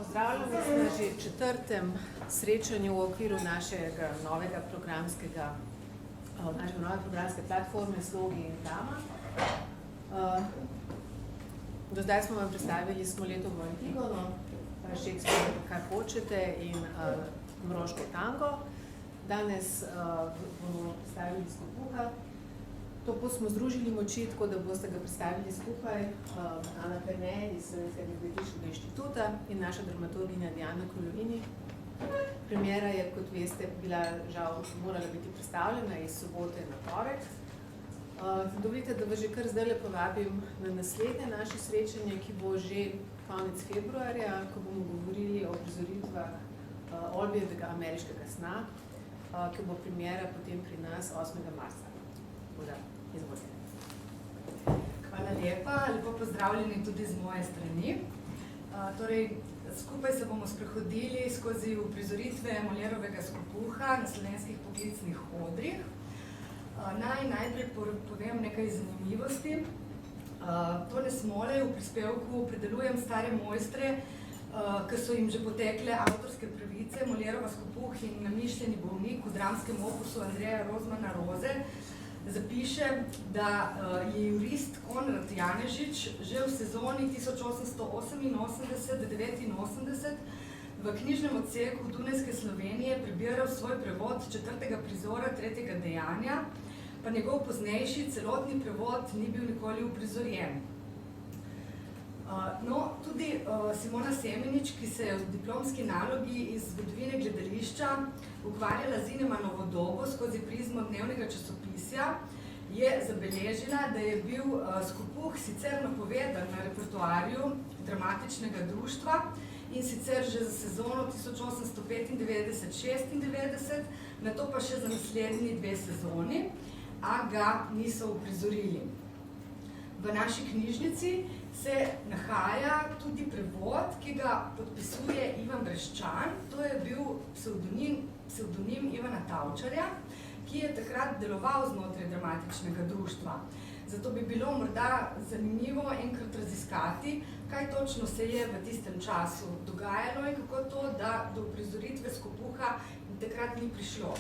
Pozdravljam vas na že četrtem srečanju v okviru našega nove programske platforme Slogi in Drama. Do zdaj smo vam predstavili Smoletovo Antigono, Shakespeare, kar hočete in Mroško tango. Danes bomo predstavili Skopuha. To pot smo združili moči, tako da boste ga predstavili skupaj Ana Perne iz Slovenskega gledališkega inštituta in naša dramaturginja Diana Kolovini. Premiera je, kot veste, bila žal morala biti predstavljena iz sobote na torek. Dovolite, da vas že kar zdajle povabim na naslednje naše srečanje, ki bo že konec februarja, ko bomo govorili o prizoritvah Olbijevega ameriškega sna, ki bo premiera potem pri nas 8. marca. Izvolite. Hvala lepa, lepo pozdravljeni tudi z moje strani. Skupaj se bomo sprehodili skozi uprizoritve Molièrovega Skopuha na slovenskih poklicnih odrih. Najprej povem nekaj zanimivosti. Tone Smolej v prispevku predelujem stare mojstre, ki so jim že potekle avtorske pravice. Molièrova Skopuh in Namišljeni bolnik v dramskem opusu Andreja Rozmana Roze zapiše, da je jurist Konrad Janežič že v sezoni 1888-89 v knjižnem odseku Dunajske Slovenije prebiral svoj prevod 4. prizora 3. dejanja, pa njegov poznejši celotni prevod ni bil nikoli uprizorjen. Tudi Simona Semenič, ki se je v diplomski nalogi iz zgodovine gledališča ukvarjala z Inemanovo dobo skozi prizmo dnevnega časopisja, je zabeležila, da je bil Skopuh sicer napovedan na repertoarju dramatičnega društva in sicer že za sezono 1895-96, nato pa še za naslednji 2 sezoni, a ga niso uprizorili. V naši knjižnici se nahaja tudi prevod, ki ga podpisuje Ivan Breščan. To je bil psevdonim Ivana Tavčarja, ki je takrat deloval znotraj dramatičnega društva. Zato bi bilo morda zanimivo enkrat raziskati, kaj točno se je v tistem času dogajalo in kako to, da do uprizoritve Skopuha takrat ni prišlo.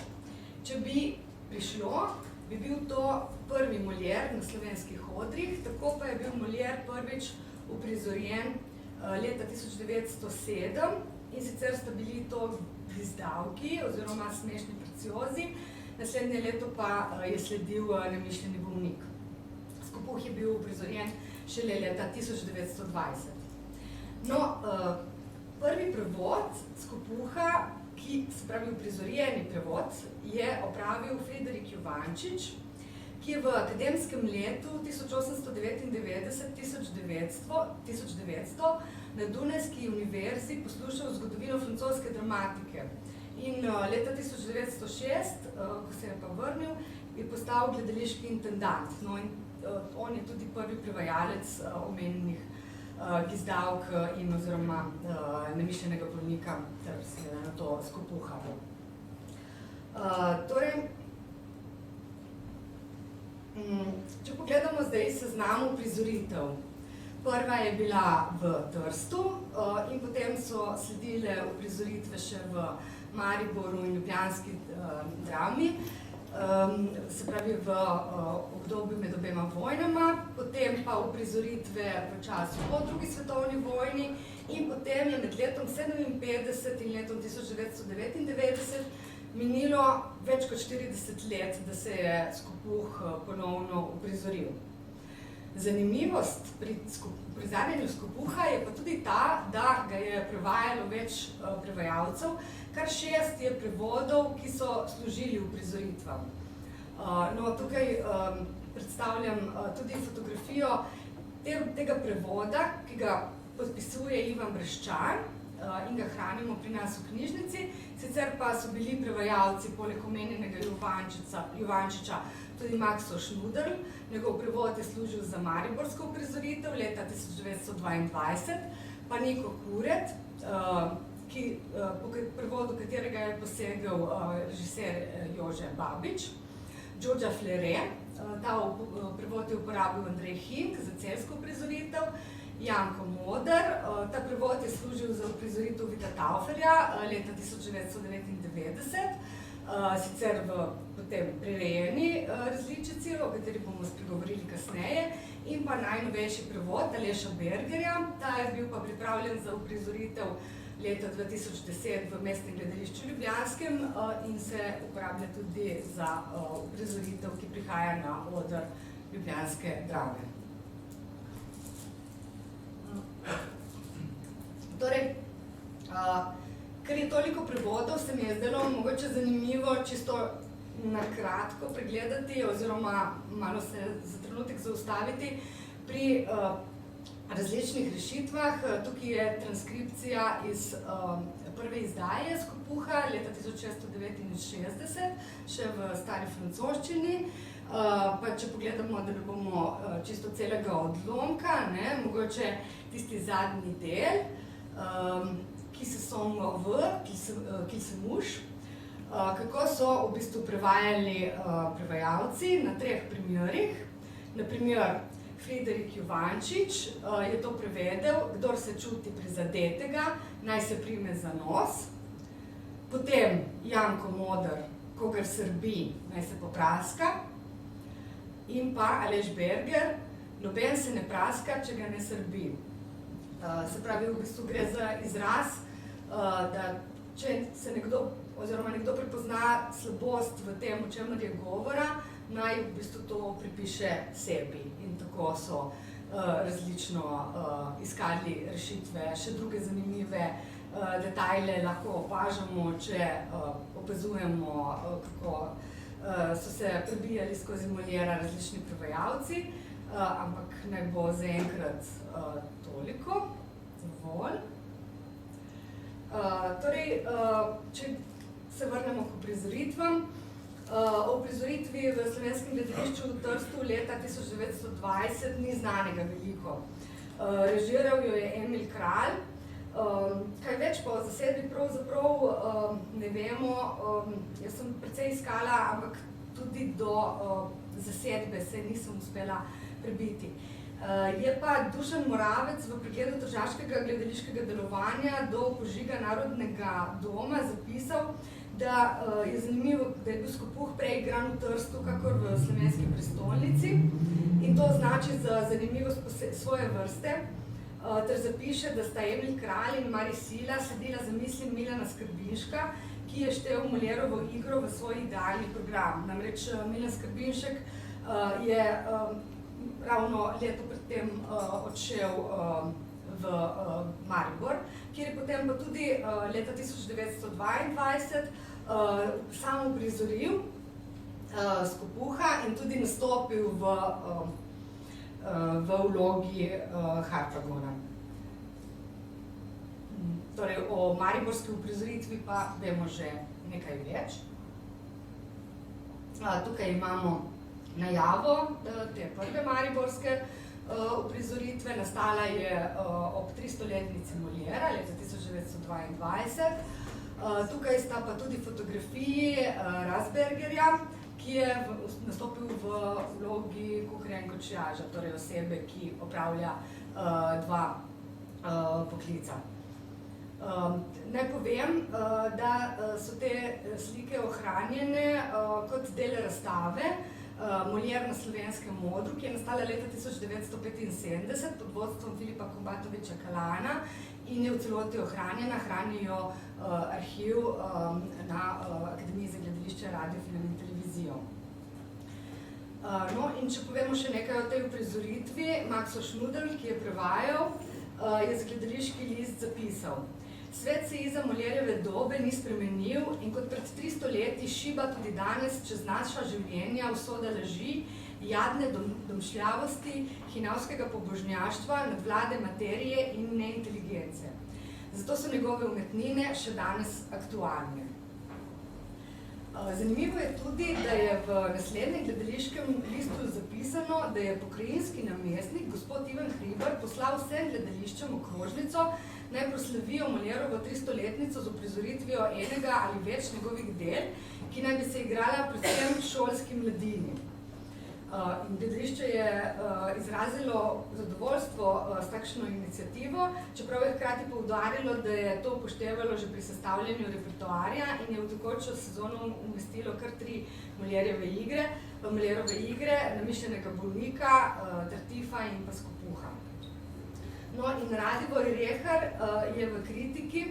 Če bi prišlo, bi bil to prvi Molière na slovenskih odrih, tako pa je bil Molière prvič uprizorjen leta 1907 in sicer sta bili to Gvizdavki oziroma Smešni preciozi, naslednje leto pa je sledil Namišljeni bolnik. Skopuh je bil uprizorjen šele leta 1920. Prvi prevod Skopuha, se pravi uprizorjeni prevod, je opravil Friderik Juvančič, ki je v akademskem letu 1899-1900 na Dunajski univerzi poslušal zgodovino francoske dramatike. In leta 1906, ko se je pa vrnil, je postal gledališki intendant. On je tudi prvi prevajalec omenjenih Gvizdavk in oziroma Namišljenega bolnika ter seveda na to Skopuha. Če pogledamo zdaj seznam uprizoritev. Prva je bila v Trstu in potem so sledile uprizoritve še v Mariboru in Ljubljanski drami, se pravi v obdobju med obema vojnama, potem pa uprizoritve v času po drugi svetovni vojni in potem je med letom 1957 in letom 1999 minilo več kot 40 let, da se je Skopuh ponovno uprizoril. Zanimivost pri uprizarjanju Skopuha je pa tudi ta, da ga je prevajalo več prevajalcev, kar 6 je prevodov, ki so služili uprizoritvam. Tukaj predstavljam tudi fotografijo tega prevoda, ki ga podpisuje Ivan Breščan in ga hranimo pri nas v knjižnici. Sicer pa so bili prevajalci poleg omenjenega Juvančiča tudi Makso Šnuderl. Njegov prevod je služil za mariborsko uprizoritev leta 1922, pa Niko Kuret, po prevodu katerega je posegel režiser Jože Babič, Đorđa Flere, ta prevod je uporabil Andrej Hink za celjsko uprizoritev Janko Moder. Ta prevod je služil za uprizoritev Vita Tauferja leta 1999, sicer v potem prirejeni različici, o kateri bomo spregovorili kasneje, in pa najnovejši prevod Aleša Bergerja. Ta je bil pa pripravljen za uprizoritev leta 2010 v Mestnem gledališču Ljubljanskem in se uporablja tudi za uprizoritev, ki prihaja na oder Ljubljanske Drame. Torej, ker je toliko prevodov, se mi je zdelo mogoče zanimivo čisto na kratko pregledati oziroma malo se za trenutek zaustaviti pri različnih rešitvah. Tukaj je transkripcija iz prve izdaje Skopuha leta 1669, še v stari francoščini. Pa če pogledamo, da ne bomo čisto celega odlomka, mogoče tisti zadnji del, ki se songo v, ki se muž, kako so v bistvu prevajali prevajalci na 3 primerih. Naprimer, Friderik Juvančič je to prevedel: kdor se čuti prizadetega, naj se prime za nos. Potem Janko Moder: kogar srbi, naj se popraska. In pa Aleš Berger: noben se ne praska, če ga ne srbi. Se pravi, v bistvu gre za izraz, da če se nekdo prepozna slabost v tem, o čemer je govora, naj v bistvu to pripiše sebi. In tako so različno iskali rešitve. Še druge zanimive detajle lahko opažamo, če opazujemo, kako so se prebijali skozi Moliera različni prevajalci, ampak naj bo zaenkrat toliko, dovolj. Torej, če se vrnemo k uprizoritvam. O uprizoritvi v Slovenskem gledališču v Trstu leta 1920 ni znanega veliko. Režiral jo je Emil Kralj. Kaj več pa o zasedbi pravzaprav ne vemo. Jaz sem precej iskala, ampak tudi do zasedbe se nisem uspela prebiti. Je pa Dušan Moravec v pregledu tržaškega gledališkega delovanja do požiga Narodnega doma zapisal, da je zanimivo, da je bil Skopuh prej igran v Trstu, kakor v slovenski prestolnici, in to označi za zanimivost svoje vrste, ter zapiše, da sta Emil Kralj in Mari Sila sedela za mislim Milana Skrbinška, ki je štel Molierovo igro v svoj idealni program. Namreč Milan Skrbinšek je ravno leto predtem odšel v Maribor, kjer je potem pa tudi leta 1922 sam uprizoril Skopuha in tudi nastopil v vlogi Harpagona. Torej, o mariborski uprizoritvi pa vemo že nekaj več. Tukaj imamo najavo te prve mariborske uprizoritve. Nastala je ob 300-letnici Moliera leta 1922. Tukaj sta pa tudi fotografiji Rasbergerja, ki je nastopil v vlogi kuharja in kočijaža, torej osebe, ki opravlja dva poklica. Naj povem, da so te slike ohranjene kot del razstave Molier na slovenskem modru, ki je nastala leta 1975 pod vodstvom Filipa Kombatoviča Kalana in je v celoti ohranjena. Hrani jo arhiv na Akademiji za gledališče, radio, film in televizijo. No, in če povemo še nekaj o tej uprizoritvi, Maxo Schnudel, ki je prevajal, je za gledališki list zapisal: svet se iza Molierjeve dobe ni spremenil in kot pred 300 leti šiba tudi danes čez naša življenja usoda laži, jadne domšljavosti, hinavskega pobožnjaštva, nadvlade materije in neinteligence. Zato so njegove umetnine še danes aktualne. Zanimivo je tudi, da je v naslednjem gledališkem listu zapisano, da je pokrajinski namestnik, gospod Ivan Hribar, poslal vsem gledališčem okrožnico, naj proslavijo Molierovo 300-letnico z uprizoritvijo enega ali več njegovih del, ki naj bi se igrala predvsem šolski mladini. In gledališče je izrazilo zadovoljstvo s takšno inicijativo, čeprav je hkrati poudarilo, da je to upoštevalo že pri sestavljanju repertoarja in je v tekočo sezono umestilo kar 3 Moliérove igre, Namišljenega bolnika, Tartifa in pa Skopuha. No in Radivoj Rehar je v kritiki,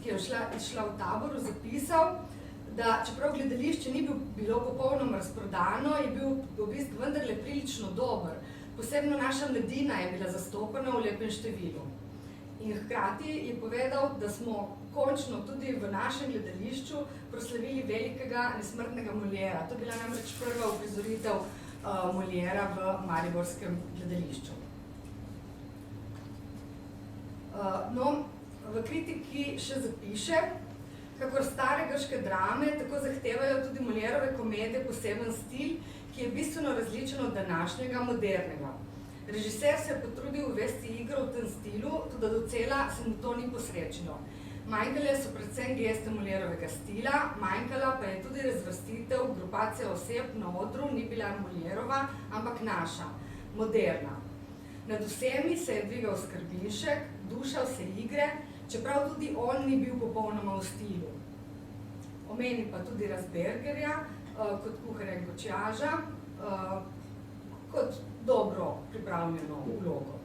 ki je izšla v Taboru, zapisal, da čeprav gledališče ni bilo popolnoma razprodano, je bil obisk vendarle prilično dober. Posebno naša mladina je bila zastopana v lepem številu. In hkrati je povedal, da smo končno tudi v našem gledališču proslavili velikega nesmrtnega Moliéra. To je bila namreč prva uprizoritev Moliéra v mariborskem gledališču. No, v kritiki še zapiše, kakor stare grške drame, tako zahtevajo tudi Moliérove komedije poseben stil, ki je bistveno različen od današnjega, modernega. Režiser se je potrudil uvesti igro v tem stilu, tudi docela se mu to ni posrečilo. Manjkale so predvsem geste Moliérovega stila, manjkala pa je tudi razvrstitev, grupacija oseb na odru ni bila Moliérova, ampak naša, moderna. Nad vsemi se je dvigal Skrbinšek, dušal se igre, čeprav tudi on ni bil popolnoma v stilu. Omeni pa tudi Razbergerja kot kuharja in kočiaža, kot dobro pripravljeno vlogo.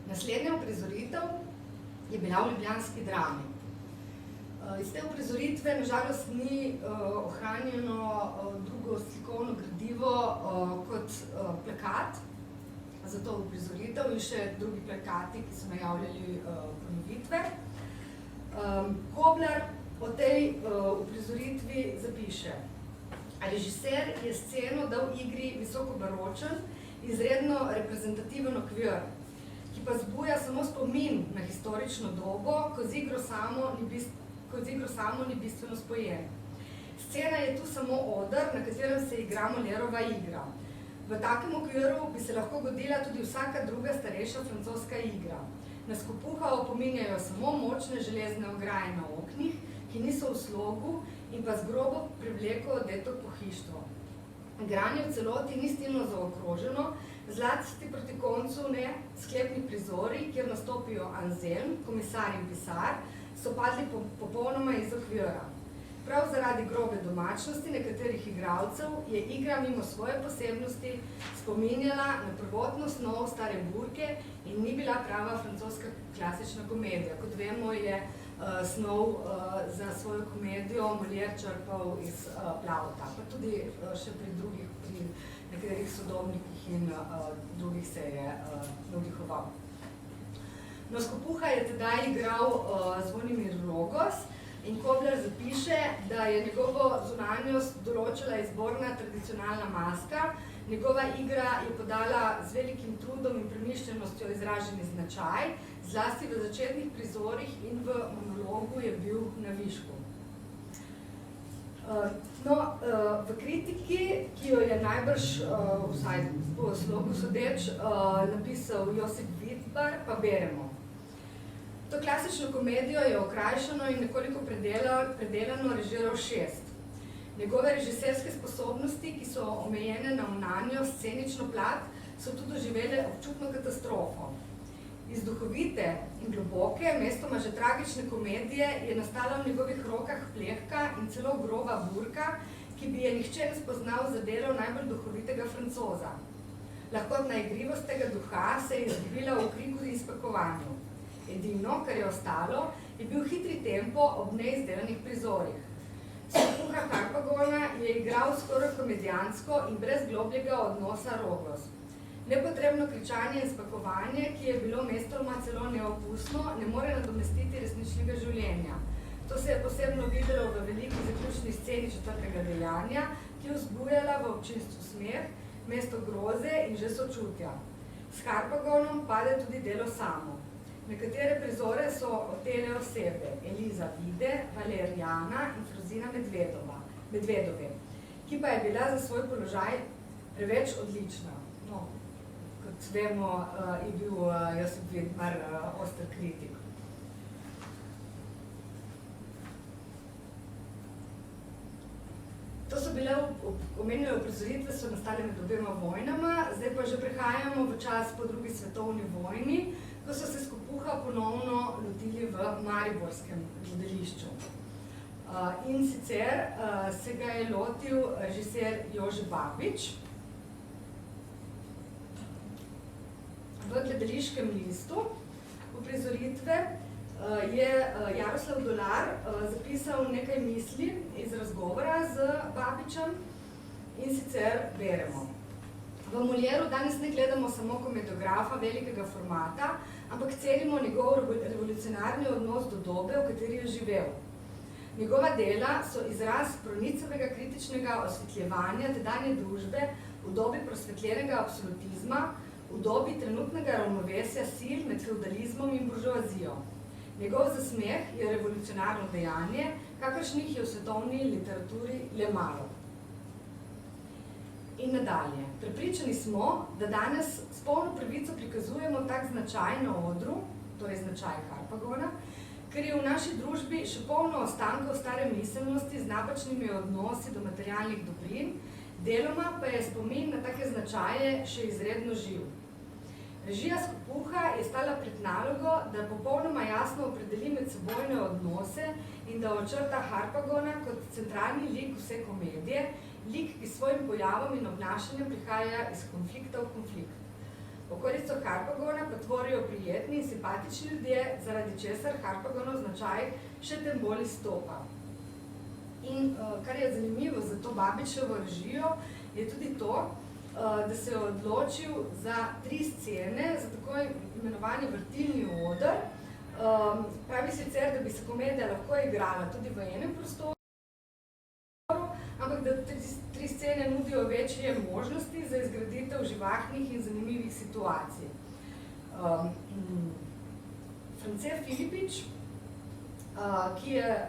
Naslednja uprizoritev je bila v ljubljanski Drami. Iz te uprizoritve nažalost ni ohranjeno drugo slikovno gradivo kot plakat za to uprizoritev in še drugi plakati, ki so najavljali ponovitve. Koblar o tej uprizoritvi zapiše: režiser je sceno dal igri visokobaročen, izredno reprezentativen okvir, ki pa zbuja samo spomin na historično dobo, ko z igro samo ni bistveno spojen. Scena je tu samo oder, na katerem se igra Moliérova igra. V takem okviru bi se lahko godila tudi vsaka druga starejša francoska igra. Na Skopuha opominjajo samo močne železne ograje na oknih, ki niso v slogu in pa z grobo privleko odeto pohištvo. Igranje v celoti ni stilno zaokroženo, zlasti proti koncu ne sklepni prizori, kjer nastopijo Anselm, komisar in pisar, so padli popolnoma iz okvira. Prav zaradi grobe domačnosti nekaterih igralcev je igra mimo svoje posebnosti spominjala na prvotno snov Stare burke in ni bila prava francoska klasična komedija. Kot vemo, je snov za svojo komedijo Molière črpal iz Plauta, pa tudi še pri nekaterih sodobnikih in drugih se je navdihoval. No, Skopuha je tedaj igral Zvonimir Rogos in Koblar zapiše, da je njegovo zunanjost določila izborna tradicionalna maska, njegova igra je podala z velikim trudom in premišljenostjo izraženi značaj, zlasti v začetnih prizorih in v monologu je bil na višku. No, v kritiki, ki jo je najbrž, vsaj po slogu sodeč, napisal Josip Vidbar, pa beremo. To klasično komedijo je okrajšano in nekoliko predelano režiral Šest. Njegove režiserske sposobnosti, ki so omejene na unanjo scenično plat, so tudi doživele občutno katastrofo. Iz duhovite in globoke, mestoma že tragične komedije je nastala v njegovih rokah plehka in celo groba burka, ki bi je nihče ne spoznal za delo najbolj duhovitega Francoza. Lahkotna igrivost tega duha se je izgubila v kriku in spakovanju. Edino, kar je ostalo, je bil hitri tempo ob neizdelanih prizorih. Skopuha Harpagona je igral skoraj komedijansko in brez globljega odnosa Rogos. Nepotrebno kričanje in spakovanje, ki je bilo mestoma celo neopustno, ne more nadomestiti resničnega življenja. To se je posebno videlo v veliki zaključni sceni četrtega dejanja, ki je vzbujala v občinstvu smeh, mesto groze in že sočutja. S Harpagonom pade tudi delo samo. Nekatere prizore so otele osebe, Eliza Vide, Valerijana in Frozina Medvedove, ki pa je bila za svoj položaj preveč odlična. No, kot vemo, je bil Josip Vidmar oster kritik. To so bile omenjene uprizoritve, so nastale med obema vojnama, zdaj pa že prehajamo v čas po drugi svetovni vojni, ko so se Skopuha ponovno lotili v mariborskem gledališču. In sicer se ga je lotil režiser Jože Babič. V gledališkem listu uprizoritve je Jaroslav Dolar zapisal nekaj misli iz razgovora z Babičem in sicer beremo. V Molieru danes ne gledamo samo komediografa velikega formata, ampak cenimo njegov revolucionarni odnos do dobe, v kateri je živel. Njegova dela so izraz pronicavega kritičnega osvetljevanja tedanje družbe v dobi prosvetljenega absolutizma, v dobi trenutnega ravnovesja sil med feudalizmom in buržoazijo. Njegov zasmeh je revolucionarno dejanje, kakršnih je v svetovni literaturi le malo. In nadalje. Prepričani smo, da danes s polno pravico prikazujemo tak značaj na odru, torej značaj Harpagona, ker je v naši družbi še polno ostankov stare miselnosti z napačnimi odnosi do materialnih dobrin, deloma pa je spomin na take značaje še izredno živ. Režija Skopuha je stala pred nalogo, da popolnoma jasno opredeli medsebojne odnose in da očrta Harpagona kot centralni lik vse komedije, lik, ki s svojim pojavom in obnašanjem prihaja iz konflikta v konflikt. Okolico Harpagona pa tvorijo prijetni in simpatični ljudje, zaradi česar Harpagonov značaj še tem bolj izstopa. In kar je zanimivo za to Babičevo režijo, je tudi to, da se je odločil za 3 scene, za tako imenovani vrtilni oder. Pravi sicer, da bi se komedija lahko igrala tudi v enem prostoru, ampak da 3 scene nudijo večje možnosti za izgraditev živahnih in zanimivih situacij. France Filipič, ki je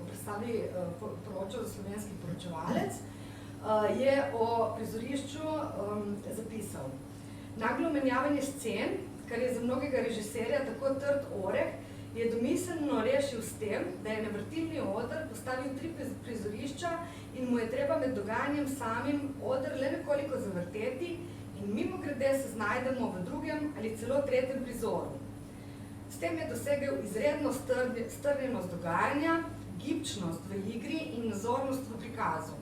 predstavi poročal za Slovenski poročevalec, je o prizorišču zapisal. Naglo menjavanje scen, kar je za mnogega režiserja tako trd oreh, je domiselno rešil s tem, da je na vrtilni oder postavil 3 prizorišča in mu je treba med dogajanjem samim oder le nekoliko zavrteti in mimogrede se znajdemo v drugem ali celo tretjem prizoru. S tem je dosegel izredno strnjenost dogajanja, gibčnost v igri in nazornost v prikazu.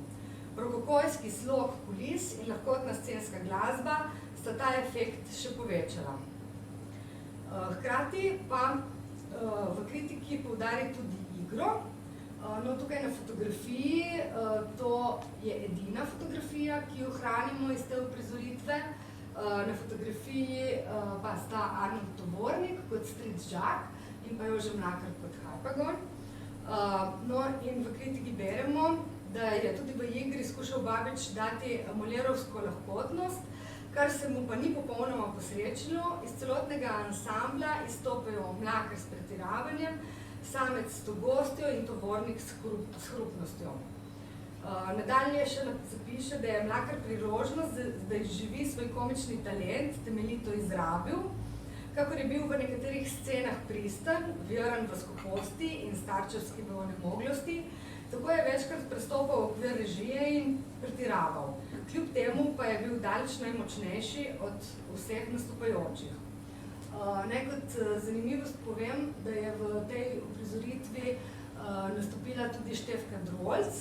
Rokokojski slog kulis in lahkotna scenska glasba sta ta efekt še povečala. Hkrati pa v kritiki poudari tudi igro. No, tukaj na fotografiji, to je edina fotografija, ki jo hranimo iz te uprizoritve. Na fotografiji pa sta Arnold Tovornik kot stric Žak in pa Jože Mlakar kot Harpagon. No, in v kritiki beremo, da je tudi v igri skušal Babič dati molierovsko lahkotnost, kar se mu pa ni popolnoma posrečilo. Iz celotnega ansambla izstopajo Mlakar s pretiravanjem, Samec s togostjo in Tovornik s hrupnostjo. Nadalje še zapiše, da je Mlakar priložnost, da izživi svoj komični talent temeljito izrabil, kakor je bil v nekaterih scenah pristan, veren v skoposti in starčevski v onemoglosti, tako je večkrat prestopal okvir režije in pretiraval. Kljub temu pa je bil daleč najmočnejši od vseh nastopajočih. Naj kot zanimivost povem, da je v tej uprizoritvi nastopila tudi Štefka Drolc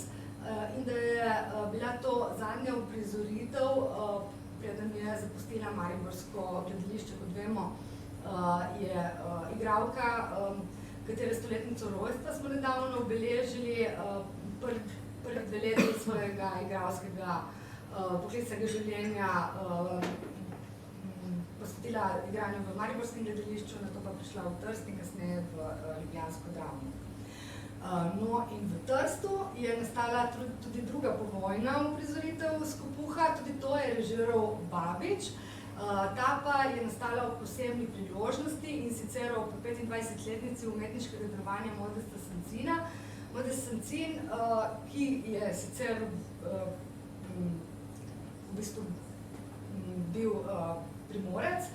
in da je bila to zadnja uprizoritev, preden je zapustila mariborsko gledališče, kot vemo, je igralka, katere stoletnico rojstva smo nedavno obeležili, prvi 2 leti svojega igralskega poklicnega življenja posvetila igranju v mariborskem gledališču, nato pa prišla v Trst in kasneje v ljubljansko Dramo. No in v Trstu je nastala tudi druga povojna uprizoritev Skopuha, tudi to je režiral Babič. Ta pa je nastala ob posebni priložnosti in sicer ob 25-letnici umetniškega delovanja Modesta Sancina. Modest Sancin, ki je sicer v bistvu bil Primorec,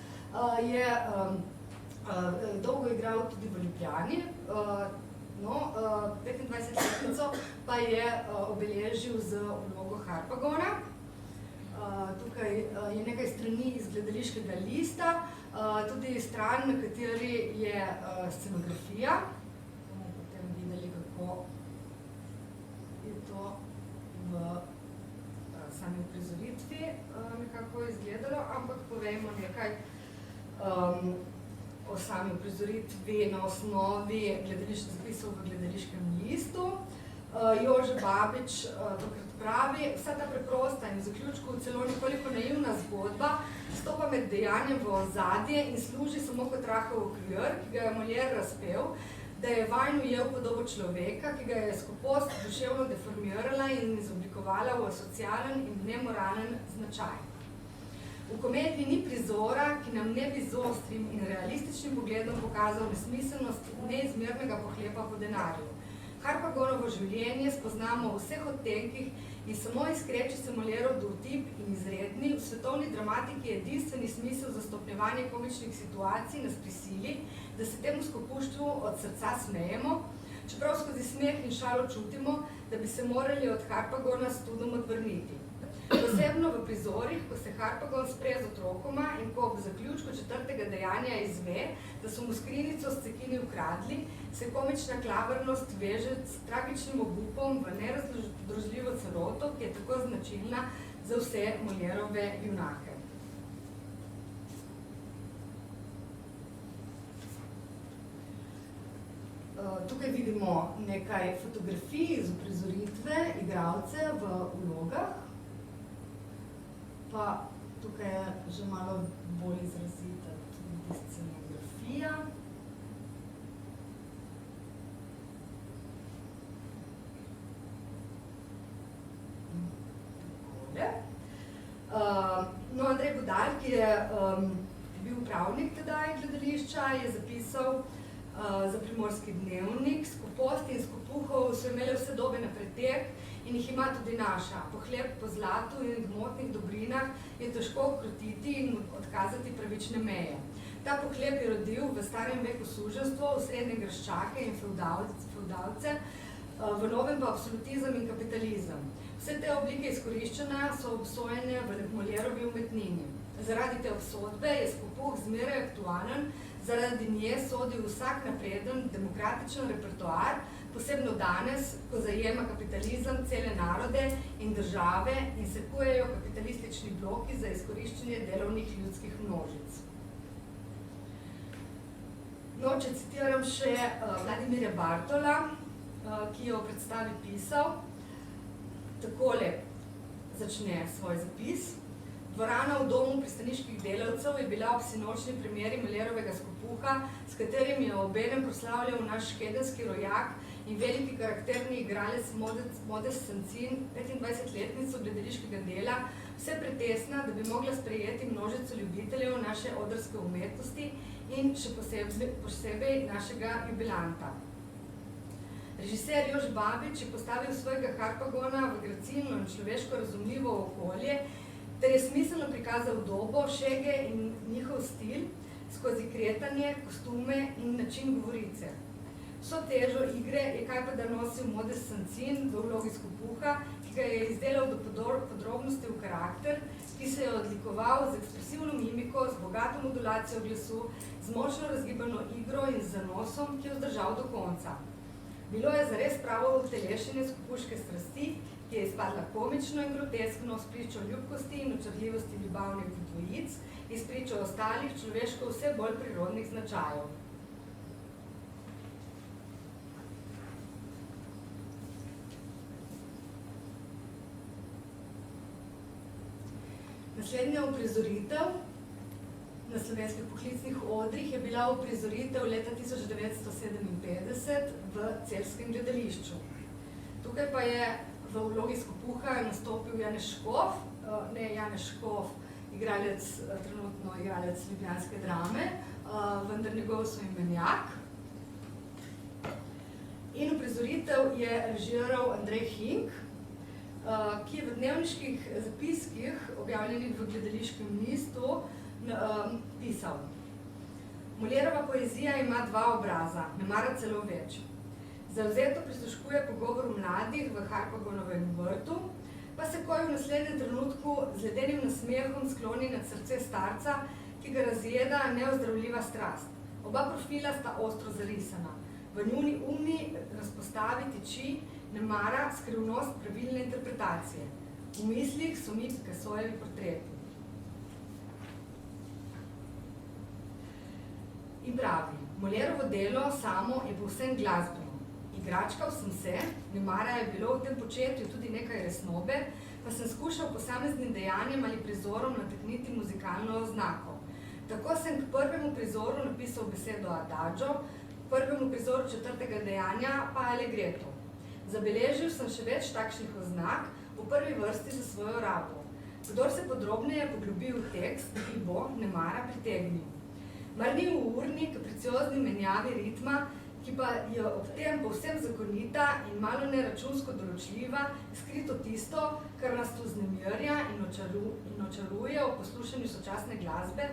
je dolgo igral tudi v Ljubljani. No, 25-letnico pa je obeležil z vlogo Harpagona. Tukaj je nekaj strani iz gledališkega lista, tudi stran, na kateri je scenografija. Bomo potem videli, kako je to v sami uprizoritvi nekako izgledalo, ampak povejmo nekaj o sami uprizoritvi na osnovi zapisov v gledališkem listu. Jože Babič tokrat pravi, vsa ta preprosta in v zaključku celo nekoliko naivna zgodba stopa med dejanjem v ozadje in služi samo kot rahel okvir, ki ga je Molière razpel, da je vanj ujel podobo človeka, ki ga je skopost duševno deformirala in izoblikovala v socialen in nemoralen značaj. V komediji ni prizora, ki nam ne bi z ostrim in realističnim pogledom pokazal nesmiselnost neizmernega pohlepa po denarju. Harpagonovo življenje spoznamo v vseh odtenkih in samo izkreči se Molierov dovtip in izredni, v svetovni dramatiki je edinstveni smisel za stopnjevanje komičnih situacij nas prisili, da se temu skopuštvu od srca smejemo, čeprav skozi smeh in šalo čutimo, da bi se morali od Harpagona s tudom odvrniti. Posebno v prizorih, ko se Harpagon spre z otrokoma in ko ob zaključku četrtega dejanja izve, da so mu skrinjico s cekini ukradli, se komična klavrnost veže s tragičnim obupom v nerazdružljivo celoto, ki je tako značilna za vse Molierove junake. Tukaj vidimo nekaj fotografij iz uprizoritve igralce v vlogah. Pa tukaj je že malo bolj izrazita tudi scenografija. No, Andrej Budal, ki je bil upravnik tedaj gledališča, je zapisal za Primorski dnevnik: skoposti in skopuhov so imeli vse dobe na pretek in jih ima tudi naša. Pohlep po zlatu in gmotnih dobrinah je težko krotiti in odkazati pravične meje. Ta pohlep je rodil v starem veku suženstvo, v srednje graščake in fevdalce, v novem pa absolutizem in kapitalizem. Vse te oblike izkoriščanja so obsojene v Molierovi umetnini. Zaradi te obsodbe je skopuh zmeraj aktualen, zaradi nje sodi vsak napreden, demokratičen repertoar, posebno danes, ko zajema kapitalizem cele narode in države in se kujejo kapitalistični bloki za izkoriščanje delovnih ljudskih množic. No, če citiram še Vladimirja Bartola, ki je o predstavi pisal, takole začne svoj zapis. Dvorana v domu pristaniških delavcev je bila ob sinočni premieri Molierovega skopuha, s katerim je obenem proslavljal naš škedenski rojak in veliki karakterni igralec Modest Sancin, 25-letnico gledališkega dela, vse pretesna, da bi mogla sprejeti množico ljubiteljev naše odrske umetnosti in še posebej našega jubilanta. Režiser Jože Babič je postavil svojega Harpagona v gracilno in človeško razumljivo okolje, ter je smiselno prikazal dobo, šege in njihov stil skozi kretanje, kostume in način govorice. Vso težo igre je kajpada nosil Modest Sancin v vlogi skopuha, ki ga je izdelal do podrobnosti v karakter, ki se je odlikoval z ekspresivno mimiko, z bogato modulacijo glasu, z močno razgibano igro in z zanosom, ki je vzdržal do konca. Bilo je zares pravo utelešenje skopuške strasti, ki je izpadla komično in groteskno, spričo ljubkosti in očarljivosti ljubavnih dvojic in spričo ostalih človeško vse bolj prirodnih značajev. Naslednja uprizoritev na slovenskih poklicnih odrih je bila uprizoritev leta 1957 v Celjskem gledališču. Tukaj pa je v vlogi skopuha nastopil Janez Škof, ne Janez Škof, trenutno igralec ljubljanske drame, vendar njegov soimenjak. In uprizoritev je režiral Andrej Hink, ki je v dnevniških zapiskih, objavljenih v gledališkem listu, pisal: Molierova poezija ima dva obraza, ne mara celo več. Zavzeto prisluškuje pogovoru mladih v Harpagonovem vrtu, pa se ko v naslednjem trenutku z ledenim nasmehom skloni nad srce starca, ki ga razjeda neozdravljiva strast. Oba profila sta ostro zarisana. V njuni umni razpostavi tiči nemara skrivnost pravilne interpretacije. V mislih so mi Picassojevi portreti. In pravi, Molierovo delo samo je povsem glasbeno. Igračkal sem se, nemara je bilo v tem početju tudi nekaj resnobe, pa sem skušal posameznim dejanjem ali prizorom natakniti muzikalno oznako. Tako sem k prvemu prizoru napisal besedo adagio, k prvemu prizoru četrtega dejanja pa allegretto. Zabeležil sem še več takšnih oznak, v prvi vrsti za svojo rabo. Kdor se podrobneje poglobi v tekst, ki bo nemara pritegnil. Mar ni v urni, kapriciozni menjavi ritma, ki pa je ob tem povsem zakonita in malo neračunsko določljiva, skrito tisto, kar nas tu vznemirja in očaruje v poslušanju sočasne glasbe?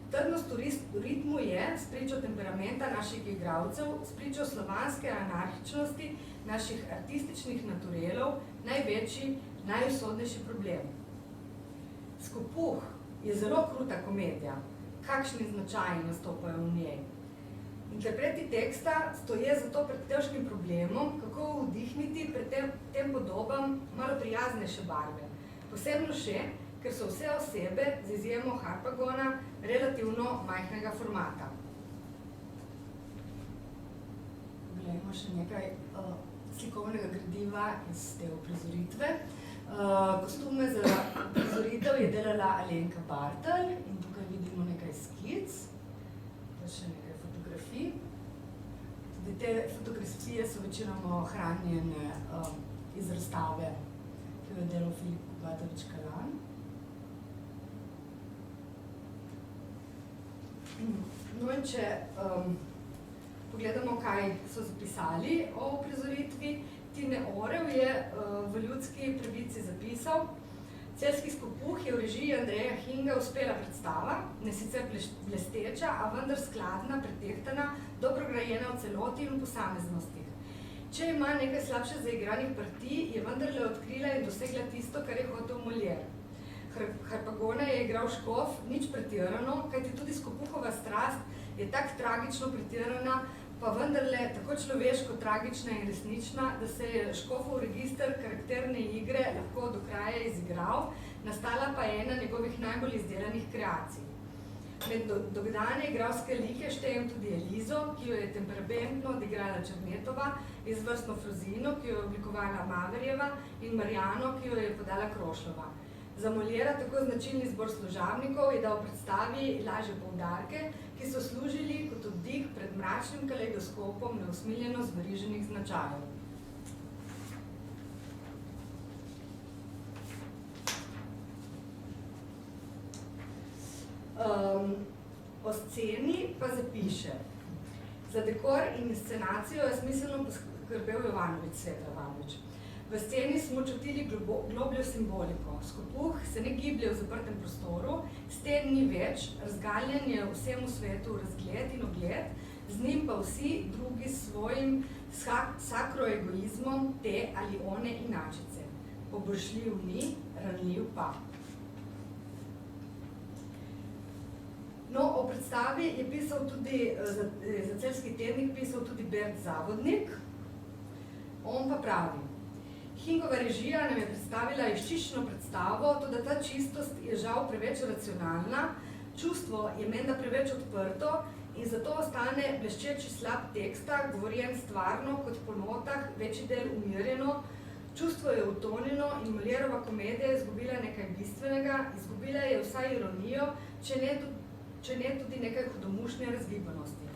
Trdnost v ritmu je, spričo temperamenta naših igralcev, spričo slovanske anarhičnosti naših artističnih naturelov, največji, najusodnejši problem. Skopuh je zelo kruta komedija. Kakšni značaji nastopajo v njej? Interpreti teksta stoje zato pred težkim problemom, kako vdihniti pred tem podobam malo prijaznejše barve. Posebno še, ker so vse osebe, z izjemo Harpagona, relativno majhnega formata. Poglejmo še nekaj slikovnega gradiva iz te uprizoritve. Kostume za uprizoritev je delala Alenka Bartelj in tukaj vidimo nekaj skic, pa še nekaj fotografij. Tudi te fotografije so večinoma ohranjene iz razstave, ki jo je delal Filip Batovič-Kalan. No in če pogledamo, kaj so zapisali o uprizoritvi, Tine Orel je v Ljudski pravici zapisal: Celjski skopuh je v režiji Andreja Hinga uspela predstava, ne sicer blesteča, a vendar skladna, pretehtana, dobro grajena v celoti in v posameznostih. Če ima nekaj slabše zaigranih partij, je vendarle odkrila in dosegla tisto, kar je hotel Molière. Harpagona je igral škof, nič pretirano, kajti tudi skopuhova strast je tak tragično pretirana, pa vendarle tako človeško, tragična in resnična, da se je škofov register karakterne igre lahko do kraja izigral, nastala pa je ena njegovih najbolj izdelanih kreacij. Med dogodane igralske like štejem tudi Elizo, ki jo je temperamentno odigrala Černetova, izvrstno Frozino, ki jo je oblikovala Maverjeva, in Marjano, ki jo je podala Krošlova. Za Moliera tako značilni zbor služabnikov je dal predstavi lažje poudarke, ki so služili kot oddih pred mračnim kaleidoskopom neusmiljeno zvariženih značajev. O sceni pa zapiše: Za dekor in inscenacijo je smiselno poskrbel Jovanović, Sveta Jovanović. V sceni smo čutili globljo simboliko. Skopuh se ne giblje v zaprtem prostoru, sten ni več, razgaljen je vsemu svetu razgled in ogled, z njim pa vsi drugi s svojim sakroegoizmom te ali one inačice. Poboljšljiv ni, ranljiv pa. No, o predstavi je pisal tudi, za Celjski tednik pisal tudi Bert Zavodnik. On pa pravi: Hingova režija nam je predstavila izčiščeno predstavo, toda ta čistost je žal preveč racionalna, čustvo je menda preveč odprto in zato ostane bleščeči slab teksta, govorjen stvarno, kot po notah, večji del umirjeno, čustvo je utonjeno in Molierova komedija je izgubila nekaj bistvenega, izgubila je vsaj ironijo, če ne tudi nekaj hudomušne razgibanosti.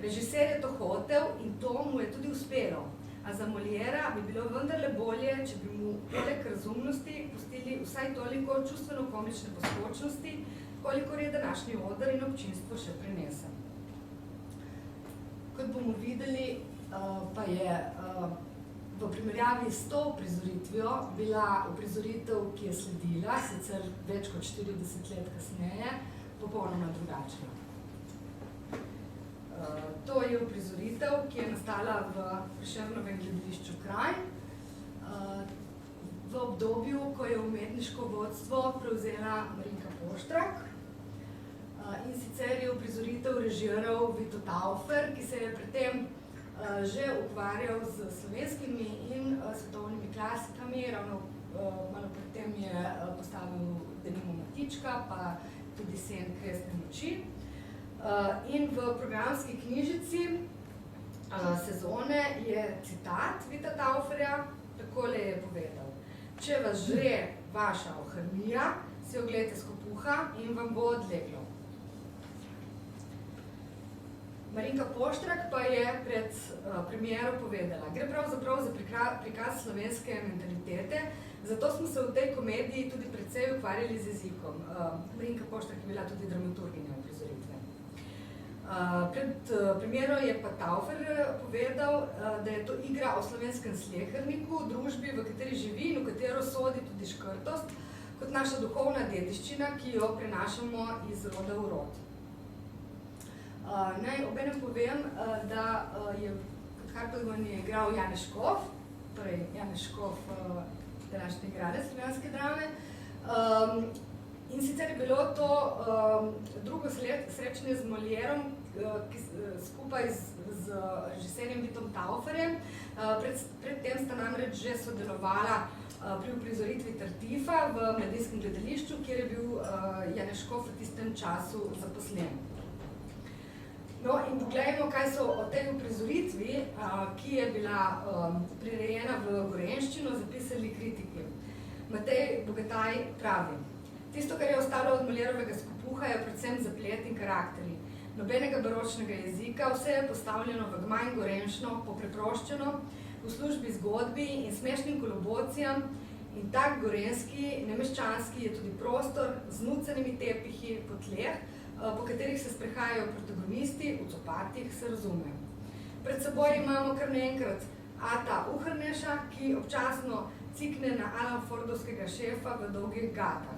Režiser je to hotel in to mu je tudi uspelo. A za Moliera bi bilo vendarle bolje, če bi mu poleg razumnosti pustili vsaj toliko čustveno-komične poskočnosti, kolikor je današnji oder in občinstvo še prenese. Kot bomo videli, pa je v primerjavi s to uprizoritvijo bila uprizoritev, ki je sledila, sicer več kot 40 let kasneje, popolnoma drugačna. To je uprizoritev, ki je nastala v Prešernovem gledališču Kraj v obdobju, ko je umetniško vodstvo prevzela Marinka Poštrak. In sicer je uprizoritev režiral Vito Taufer, ki se je pred tem že ukvarjal z slovenskimi in svetovnimi klasikami, ravno malo pred tem je postavil denimo Matička, pa tudi Sen krestne noči. In v programski knjižici sezone je citat Vita Tauferja, takole je povedal: "Če vas žre vaša ohrnija, si oglejte skopuha in vam bo odleglo." Marinka Poštrak pa je pred premiero povedala: "Gre pravzaprav za prikaz slovenske mentalitete, zato smo se v tej komediji tudi precej ukvarjali z jezikom." Marinka Poštrak je bila tudi dramaturginja uprizoritve. Pred premiero je pa Taufer povedal, da je to igra o slovenskem sleherniku, družbi, v kateri živi in v katero sodi tudi škrtost, kot naša duhovna dediščina, ki jo prenašamo iz roda v rod. Naj obenem povem, da je kot Hartmann je igral Janez Škof, torej Janez Škof, današnji igralec slovenske drame. In sicer je bilo to drugo srečanje z Molierom, skupaj z režiserjem Vitom Tauferjem. Pred tem sta namreč že sodelovala pri uprizoritvi Tartifa v Mladinskem gledališču, kjer je bil Janez Škof v tistem času zaposlen. No, in poglejmo, kaj so o tej uprizoritvi, ki je bila prirejena v gorenjščino, zapisali kritiki. Matej Bogataj pravi: "Tisto, kar je ostalo od Molierovega skopuha, je predvsem zaplet in karakteri. Nobenega baročnega jezika, vse je postavljeno v gmajn gorenjšno, popreproščeno, v službi zgodbi in smešnim kolobocijam, in tak gorenjski, nemeščanski je tudi prostor z nucenimi tepihi po tleh, po katerih se sprehajajo protagonisti, v copatih, se razume. Pred seboj imamo kar naenkrat Ata Uhrneša, ki občasno cikne na Alanfordovskega šefa v dolgih gatah.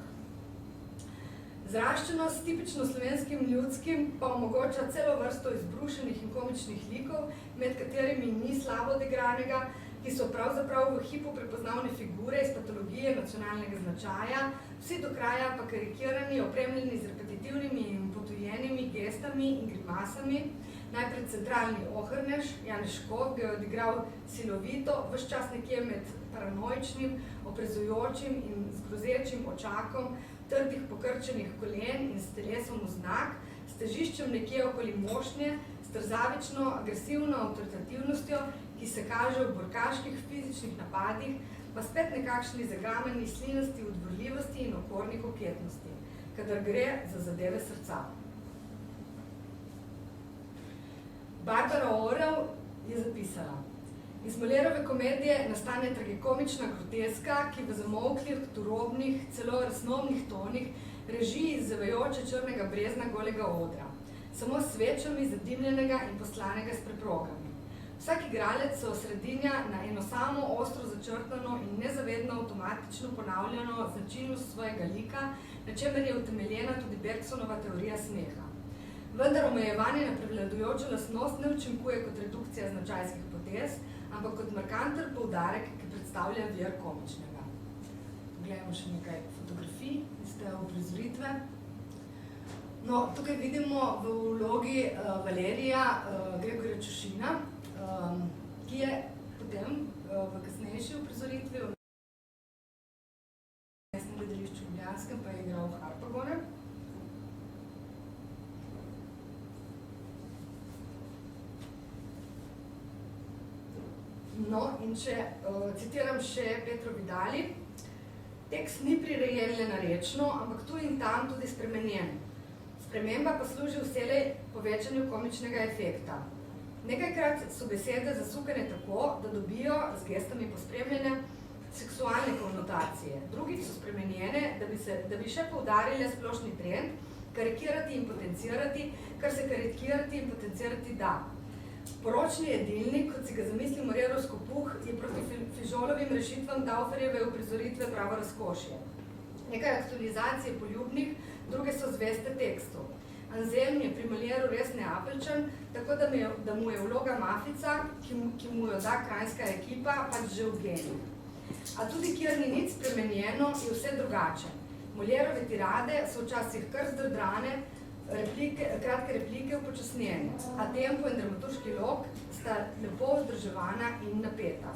Zraščenost s tipično slovenskim ljudskim pa omogoča celo vrsto izbrušenih in komičnih likov, med katerimi ni slabo odigranega, ki so pravzaprav v hipu prepoznavne figure iz patologije nacionalnega značaja, vsi do kraja pa karikirani, opremljeni z repetitivnimi in potujenimi gestami in grimasami. Najprej centralni Ohrneš, Janez Škof, ga je odigral silovito, ves čas nekje med paranoičnim, oprezujočim in zgrozečim očakom, trdih pokrčenih kolen in s telesom v znak, s težiščem nekje okoli mošnje, s trzavično, agresivno avtoritativnostjo, ki se kaže v borkaških fizičnih napadih, pa spet nekakšni zagameni slinosti, udvorljivosti in okorni koketnosti, kadar gre za zadeve srca." Barbara Orel je zapisala: "Iz Molierove komedije nastane tragikomična groteska, ki v zamolklih, turobnih, celo resnovnih tonih reži zevajoče črnega brezna golega odra, samo s svečami zadimljenega in poslanega s preprogami. Vsak igralec se osredinja na eno samo ostro začrtano in nezavedno avtomatično ponavljano značilnost svojega lika, na čemer je utemeljena tudi Bergsonova teorija smeha. Vendar omejevanje na prevladujočo lastnost ne učinkuje kot redukcija značajskih potez, ampak kot markanten poudarek, ki predstavlja vir komičnega." Poglejmo še nekaj fotografij iz te uprizoritve. No, tukaj vidimo v vlogi Valerija Gregorja Čušina, ki je potem v kasnejši uprizoritvi v Mestnem gledališču Ljubljanskem pa je igral Harpagone. No, in če citiram še Petro Vidali: "Tekst ni prirejen le narečno, ampak tu in tam tudi spremenjen. Sprememba pa služi vselej povečanju komičnega efekta. Nekajkrat so besede zasukane tako, da dobijo z gestami pospremljene seksualne konotacije. Drugič so spremenjene, da bi še poudarile splošni trend, karikirati in potencirati, kar se karikirati in potencirati da. Poročni jedilnik, kot si ga zamisli Molierov skopuh, je proti Fižolovim rešitvam Tauferjeve uprizoritve pravo razkošje. Nekaj aktualizacije poljubnih, druge so zveste tekstu. Anselm je pri Molieru res neapeljčan, tako da mu je vloga mafica, ki mu jo da kranjska ekipa, pač že v genu. A tudi kjer ni nič spremenjeno, je vse drugače. Molierove tirade so včasih kar zdrdrane, kratke replike upočasnjene, a tempo in dramaturški lok sta lepo vzdrževana in napeta.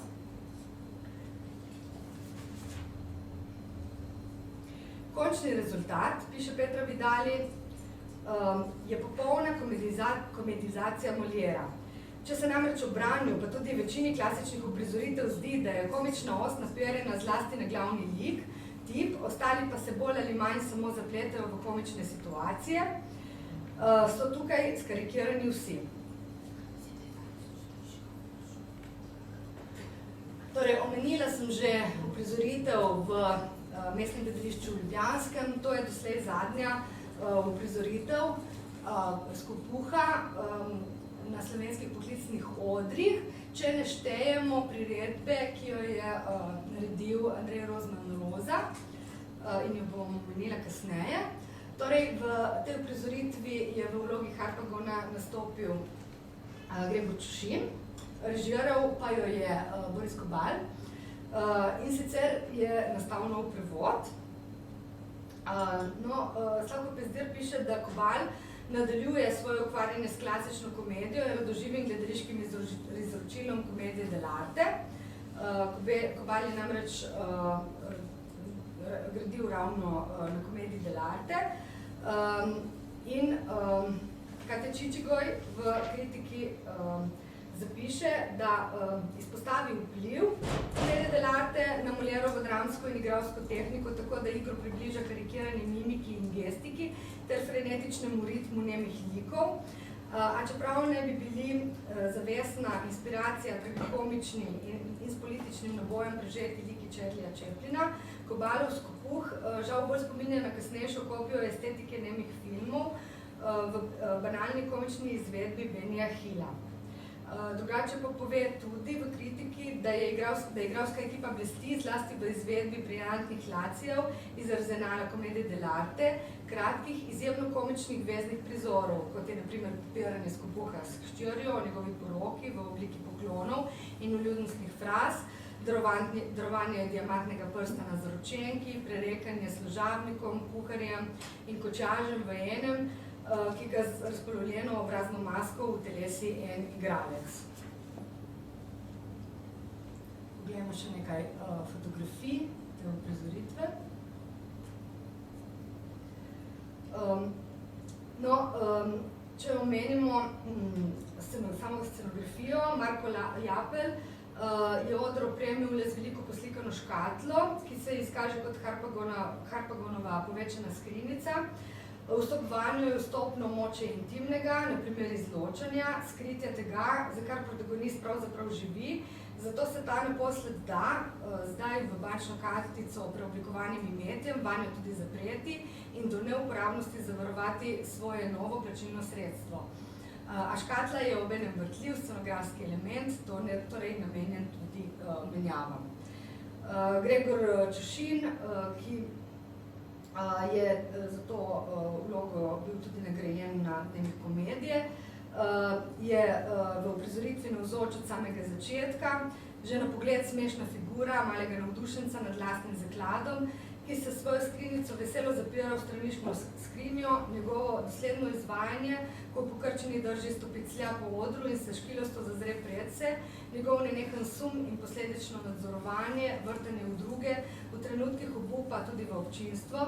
Končni rezultat, piše Petra Vidali, je popolna komedizacija Moliera. Če se namreč v branju, pa tudi večini klasičnih uprizoritev zdi, da je komična os naperjena zlasti na glavni lik, tip, ostali pa se bolj ali manj samo zapletejo v komične situacije, so tukaj skarikirani vsi. Torej, omenila sem že uprizoritev v Mestnem gledališču v Ljubljanskem, to je doslej zadnja uprizoritev Skopuha na slovenskih poklicnih odrih, če ne štejemo priredbe, ki jo je naredil Andrej Rozman Roza in jo bom omenila kasneje. Torej, v tej uprizoritvi je v vlogi Harpagona nastopil Gregor Čušin, režiral pa jo je Boris Kobal in sicer je nastal nov prevod. Slavko Pezdir piše, da Kobal nadaljuje svoje ukvarjanje s klasično komedijo in radoživim gledališkim izročilom komedije dell'arte. Kobal je namreč gradil ravno na komediji dell'arte. In Katja Čičigoj v kritiki zapiše, da izpostavi vpliv komedije dell'arte na Molierovo dramsko in igralsko tehniko, tako da igro približa karikirani mimiki in gestiki ter frenetičnemu ritmu nemih likov. A čeprav ne bi bili zavestna inspiracija tragikomičnim in s političnim nabojem prežeti liki Charlieja Chaplina, Kobalov Skopuh žal bolj spominja na kasnejšo kopijo estetike nemih filmov v banalni komični izvedbi Benija Hilla. Drugače pa pove tudi v kritiki, da je igralska ekipa blesti zlasti v izvedbi briljantnih lacijev iz arzenala komedije dell'arte, kratkih, izjemno komičnih veznih prizorov, kot je na primer popiranje Skopuha s hčerjo, njegovi poroki v obliki poklonov in vljudnostnih fraz, darovanje diamantnega prsta na zaročenki, prerekanje s služabnikom, kuharjem in kočažem v enem, ki ga z razpolovljeno obrazno masko utelesi en igralec. Poglejmo še nekaj fotografij te uprizoritve. Če omenimo samo scenografijo, Marko Japelj je odr opremil le z veliko poslikano škatlo, ki se izkaže kot Harpagonova povečana skrinjica. Vstop vanjo je vstopno moče intimnega, na primer izločanja, skritja tega, za kar protagonist pravzaprav živi, zato se ta naposled da, zdaj v bančno kartico preoblikovanim imetjem, vanjo tudi zapreti in do neuporabnosti zavarovati svoje novo plačilno sredstvo. A škatla je obenem vrtljiv scenografski element, torej namenjen tudi menjavam. Gregor Čušin, ki je za to vlogo bil tudi nagrajen na Dnevih komedije, je v uprizoritvi navzoč od samega začetka, že na pogled smešna figura malega navdušenca nad lastnim zakladom, ki se svojo skrinjico veselo zapira v straniško skrinjo, njegovo dosledno izvajanje, ko pokrčeni drži stopiclja po odru in se škilosto zazre predse, njegov nenehen sum in posledično nadzorovanje, vrtanje v druge, v trenutkih obupa tudi v občinstvo.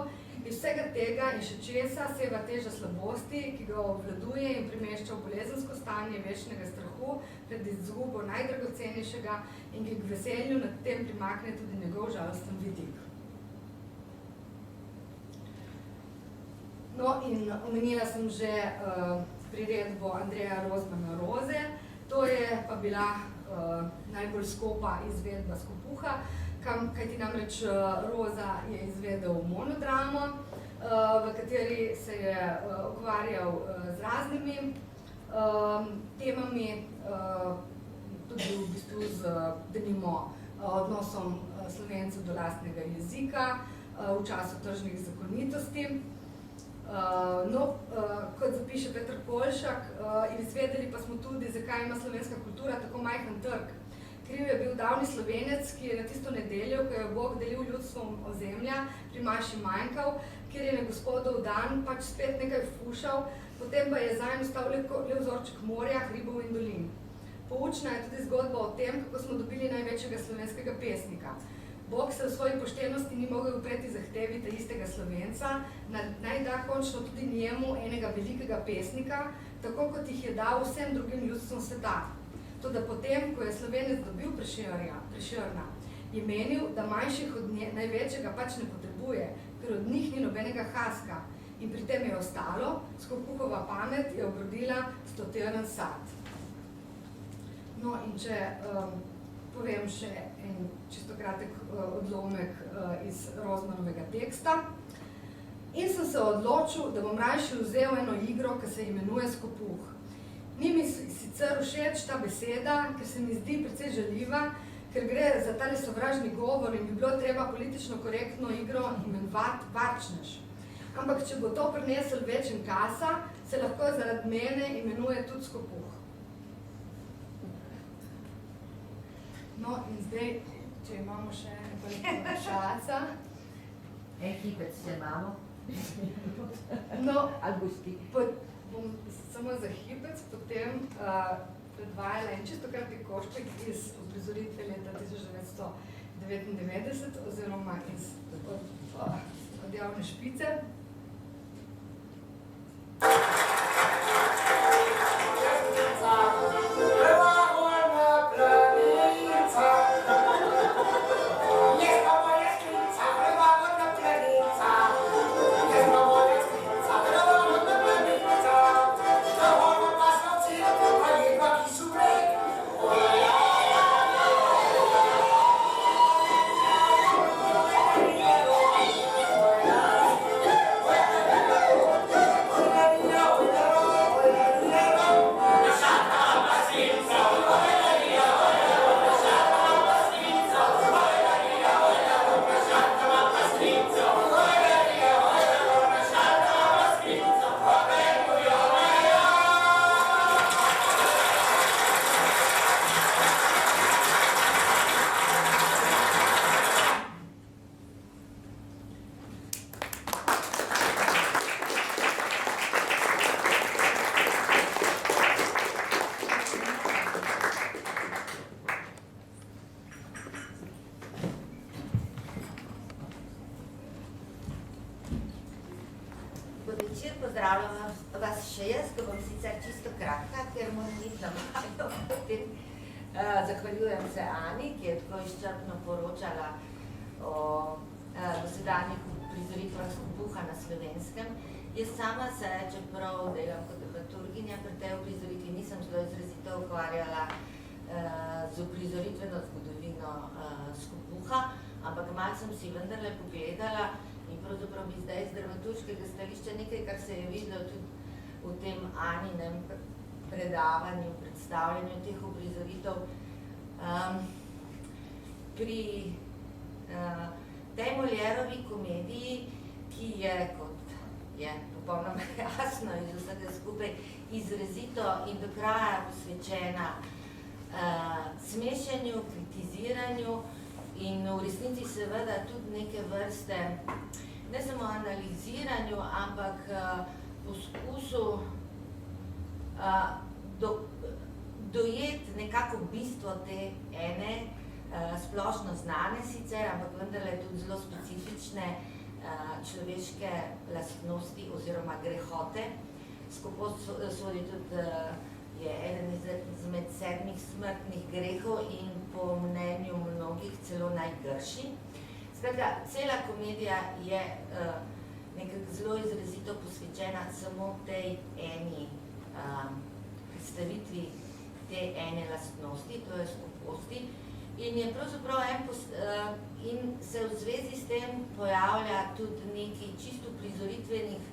Iz vsega tega in še česa seva teža slabosti, ki ga obvladuje in premešča v bolezensko stanje večnega strahu pred izgubo najdragocenejšega in ki k veselju nad tem primakne tudi njegov žalosten vidik. No in omenila sem že priredbo Andreja Rozmana Roze, to je pa bila najbolj skopa izvedba Skopuha, kajti namreč Roza je izvedel monodramo, v kateri se je ukvarjal z raznimi temami, tudi v bistvu z denimo odnosom Slovencev do lastnega jezika v času tržnih zakonitosti. Kot zapiše Peter Polšak, izvedeli pa smo tudi, zakaj ima slovenska kultura tako majhen trg. Kriv je bil davni Slovenec, ki je na tisto nedeljo, ko je Bog delil ljudstvom ozemlja, pri maši manjkal, kjer je na gospodov dan pač spet nekaj fušal, potem pa je zanj ostal le vzorček morja, hribov in dolin. Poučna je tudi zgodba o tem, kako smo dobili največjega slovenskega pesnika. Bog se v svoji poštenosti ni mogel upreti zahtevi ta istega Slovenca, naj da končno tudi njemu enega velikega pesnika, tako kot jih je dal vsem drugim ljudstvom sveta. Toda potem, ko je Slovenec dobil Prešerna, je menil, da manjših od največjega pač ne potrebuje, ker od njih ni nobenega haska. In pri tem je ostalo, Skopuhova pamet je obrodila stotiran sad. No, in če povem še en čisto kratek odlomek iz Rozmanovega teksta. In sem se odločil, da bom rajši vzel eno igro, ki se imenuje Skopuh. Ni mi sicer všeč ta beseda, ker se mi zdi precej žaljiva, ker gre za tale sovražni govor in bi bilo treba politično korektno igro imenovati varčnež. Ampak če bo to prinesel večen kasa, se lahko zaradi mene imenuje tudi Skopuh. No in zdaj, če imamo še nekoliko časa. En hipec še imamo. No, Augusti. bom samo za hipec potem predvajala en čisto kratek košček iz uprizoritve leta 1999 oziroma od Javne špice. Pozdravljam vas še jaz, ko bom sicer čisto kratka, ker moram iti na majo. Zahvaljujem se Ani, ki je tako izčrpno poročala o dosedanjih prizoritvah Skopuha na Slovenskem. Jaz sama se, čeprav delam kot dramaturginja, pri tej uprizoritvi nisem zelo izrazito ukvarjala z uprizoritveno zgodovino Skopuha, ampak malo sem si vendarle pogledala in pravzaprav bi zdaj z dramaturškega stališča nekaj, kar se je videlo tudi v tem Aninem predavanju, predstavljanju teh uprizoritev. Pri tej Molièrovi komediji, ki je, kot je popolnoma jasno iz vsega skupaj, izrazito in do kraja posvečena smešenju, kritiziranju in v resnici seveda tudi neke vrste, ne samo analiziranju, ampak poskusu dojeti nekako bistvo te ene splošno znane sicer, ampak vendarle tudi zelo specifične človeške lastnosti oziroma grehote. Skopuh sodi tudi je eden izmed 7 smrtnih grehov in po mnenju mnogih celo najgrši. Skratka, cela komedija je nekako zelo izrazito posvečena samo tej eni predstavitvi te ene lastnosti, to je skoposti. In je pravzaprav in se v zvezi s tem pojavlja tudi nekaj čisto prizoritvenih